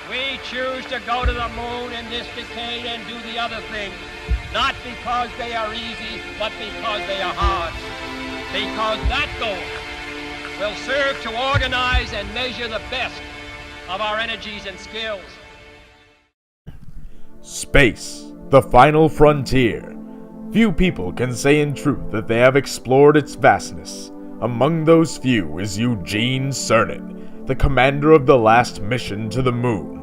We choose to go to the moon in this decade and do the other things, not because they are easy, but because they are hard. Because that goal will serve to organize and measure the best of our energies and skills. Space, the final frontier. Few people can say in truth that they have explored its vastness. Among those few is Eugene Cernan, the commander of the last mission to the moon.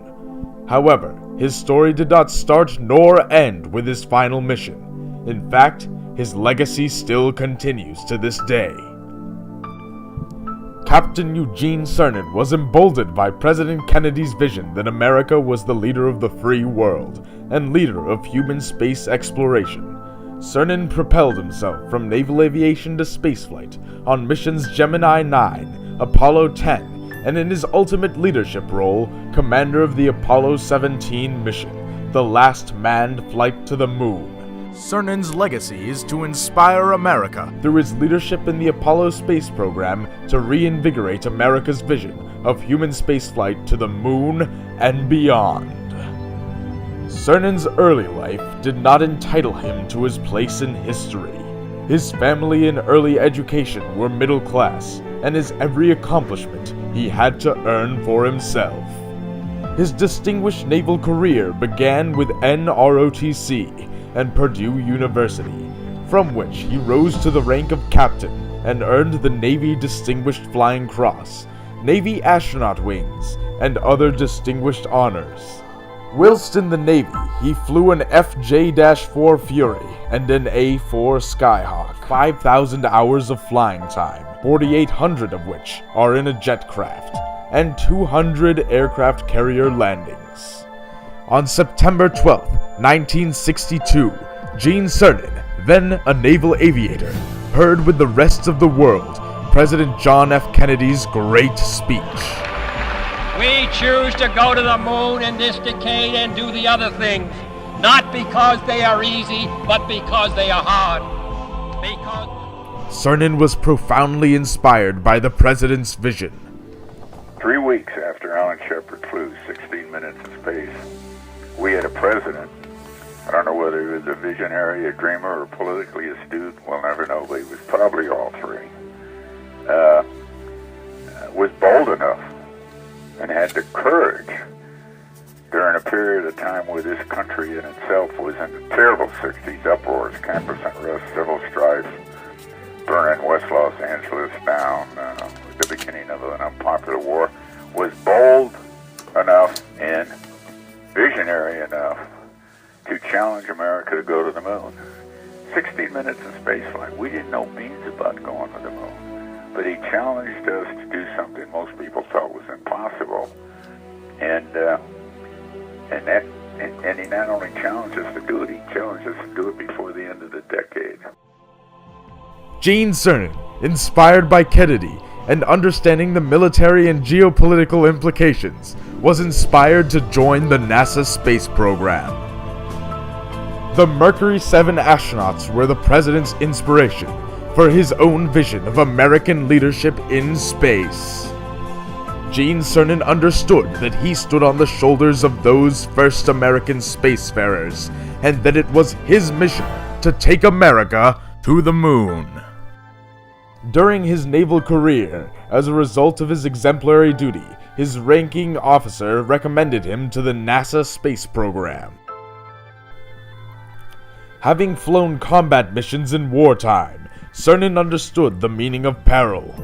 However, his story did not start nor end with his final mission. In fact, his legacy still continues to this day. Captain Eugene Cernan was emboldened by President Kennedy's vision that America was the leader of the free world and leader of human space exploration. Cernan propelled himself from naval aviation to spaceflight on missions Gemini 9, Apollo 10, and in his ultimate leadership role, commander of the Apollo 17 mission, the last manned flight to the moon. Cernan's legacy is to inspire America through his leadership in the Apollo space program to reinvigorate America's vision of human spaceflight to the moon and beyond. Cernan's early life did not entitle him to his place in history. His family and early education were middle class, and his every accomplishment he had to earn for himself. His distinguished naval career began with NROTC and Purdue University, from which he rose to the rank of captain and earned the Navy Distinguished Flying Cross, Navy Astronaut Wings, and other distinguished honors. Whilst in the Navy, he flew an FJ-4 Fury and an A-4 Skyhawk, 5,000 hours of flying time, 4,800 of which are in a jet craft, and 200 aircraft carrier landings. On September 12, 1962, Eugene Cernan, then a naval aviator, heard with the rest of the world President John F. Kennedy's great speech. We choose to go to the moon in this decade and do the other things, not because they are easy, but because they are hard. Cernan was profoundly inspired by the president's vision. 3 weeks after Alan Shepard flew 16 minutes in space, we had a president. I don't know whether he was a visionary, a dreamer, or politically astute. We'll never know, but he was probably all three. Was bold enough and had the courage during a period of time where this country in itself was in the terrible 60s uproars, campus unrest, civil strife, burning West Los Angeles down, the beginning of an unpopular war, was bold enough and visionary enough to challenge America to go to the moon. 16 minutes in spaceflight. We didn't know beans about going to the moon, but he challenged us to do something most people thought was impossible, and he not only challenged us to do it, he challenged us to do it before the end of the decade. Eugene Cernan, inspired by Kennedy and understanding the military and geopolitical implications, was inspired to join the NASA space program. The Mercury 7 astronauts were the president's inspiration for his own vision of American leadership in space. Eugene Cernan understood that he stood on the shoulders of those first American spacefarers, and that it was his mission to take America to the moon. During his naval career, as a result of his exemplary duty, his ranking officer recommended him to the NASA space program. Having flown combat missions in wartime, Cernan understood the meaning of peril.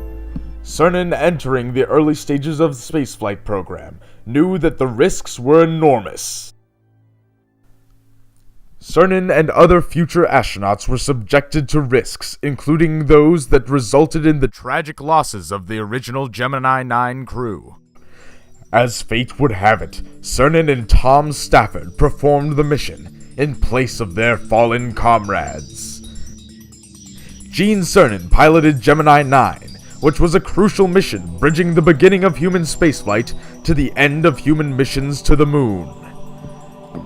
Cernan, entering the early stages of the spaceflight program, knew that the risks were enormous. Cernan and other future astronauts were subjected to risks, including those that resulted in the tragic losses of the original Gemini 9 crew. As fate would have it, Cernan and Tom Stafford performed the mission in place of their fallen comrades. Eugene Cernan piloted Gemini 9, which was a crucial mission bridging the beginning of human spaceflight to the end of human missions to the moon.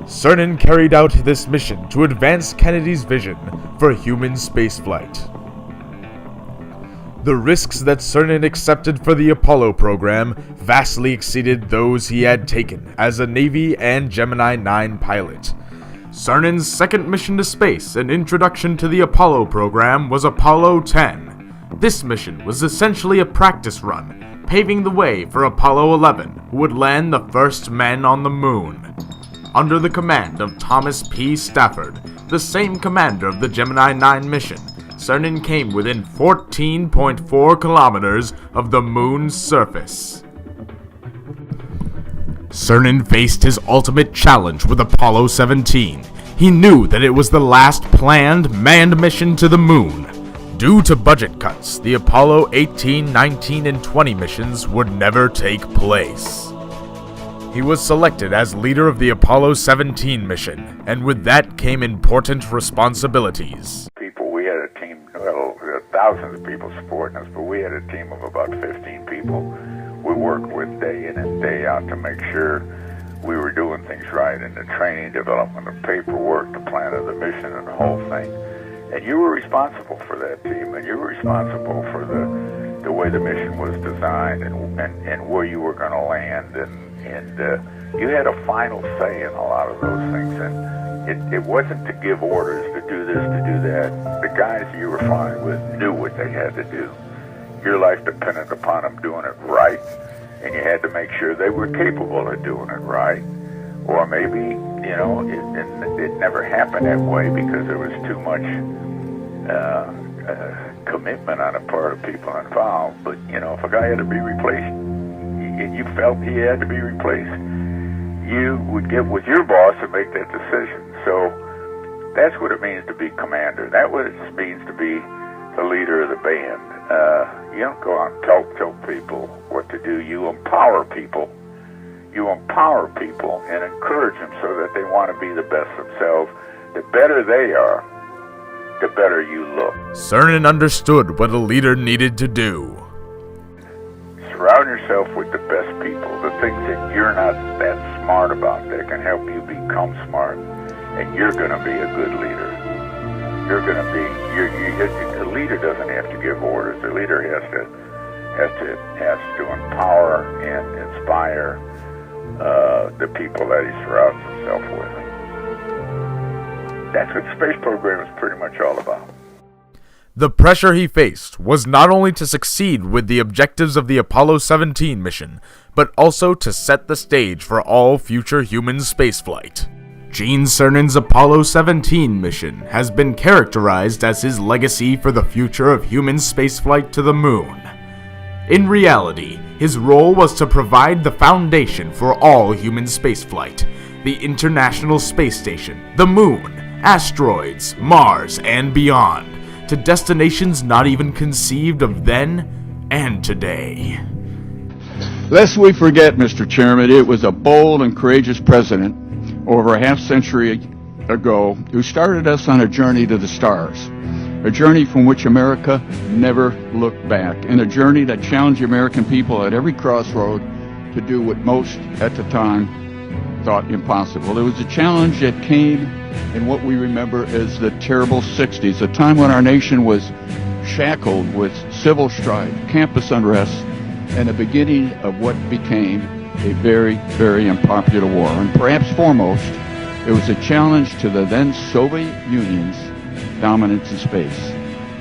Cernan carried out this mission to advance Kennedy's vision for human spaceflight. The risks that Cernan accepted for the Apollo program vastly exceeded those he had taken as a Navy and Gemini 9 pilot. Cernan's second mission to space and introduction to the Apollo program was Apollo 10. This mission was essentially a practice run, paving the way for Apollo 11, who would land the first men on the moon. Under the command of Thomas P. Stafford, the same commander of the Gemini 9 mission, Cernan came within 14.4 kilometers of the moon's surface. Cernan faced his ultimate challenge with Apollo 17. He knew that it was the last planned manned mission to the moon. Due to budget cuts, the Apollo 18, 19, and 20 missions would never take place. He was selected as leader of the Apollo 17 mission, and with that came important responsibilities. We had a team, well, there were thousands of people supporting us, but we had a team of about 15 people we worked with day in and day out to make sure we were doing things right in the training, development of paperwork, the plan of the mission, and the whole thing. And you were responsible for that team, and you were responsible for the way the mission was designed and where you were going to land, and you had a final say in a lot of those things. And it wasn't to give orders to do this, to do that. The guys you were flying with knew what they had to do. Your life depended upon them doing it right, and you had to make sure they were capable of doing it right. Or maybe, it never happened that way because there was too much commitment on the part of people involved. But, if a guy had to be replaced, you felt he had to be replaced, you would get with your boss and make that decision. So that's what it means to be commander. That's what it means to be the leader of the band. You don't go out and tell people what to do. You empower people. You empower people and encourage them so that they want to be the best themselves. The better they are, the better you look. Cernan understood what a leader needed to do. Surround yourself with the best people, the things that you're not that smart about that can help you become smart, and you're going to be a good leader. You're going to be. The leader doesn't have to give orders. The leader has to empower and inspire the people that he surrounds himself with. That's what the space program is pretty much all about. The pressure he faced was not only to succeed with the objectives of the Apollo 17 mission, but also to set the stage for all future human spaceflight. Eugene Cernan's Apollo 17 mission has been characterized as his legacy for the future of human spaceflight to the moon. In reality, his role was to provide the foundation for all human spaceflight, the International Space Station, the moon, asteroids, Mars, and beyond, to destinations not even conceived of then and today. Lest we forget, Mr. Chairman, it was a bold and courageous president over a half-century ago who started us on a journey to the stars, a journey from which America never looked back, and a journey that challenged the American people at every crossroad to do what most at the time thought impossible. It was a challenge that came in what we remember as the terrible 60s, a time when our nation was shackled with civil strife, campus unrest, and the beginning of what became a very, very unpopular war. And perhaps foremost, it was a challenge to the then Soviet Union's dominance in space.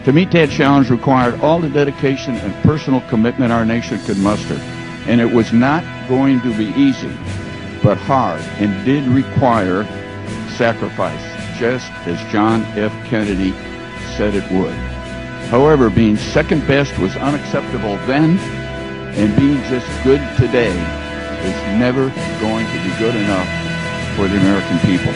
To meet that challenge required all the dedication and personal commitment our nation could muster. And it was not going to be easy, but hard, and did require sacrifice, just as John F. Kennedy said it would. However, being second best was unacceptable then, and being just good today is never going to be good enough for the American people.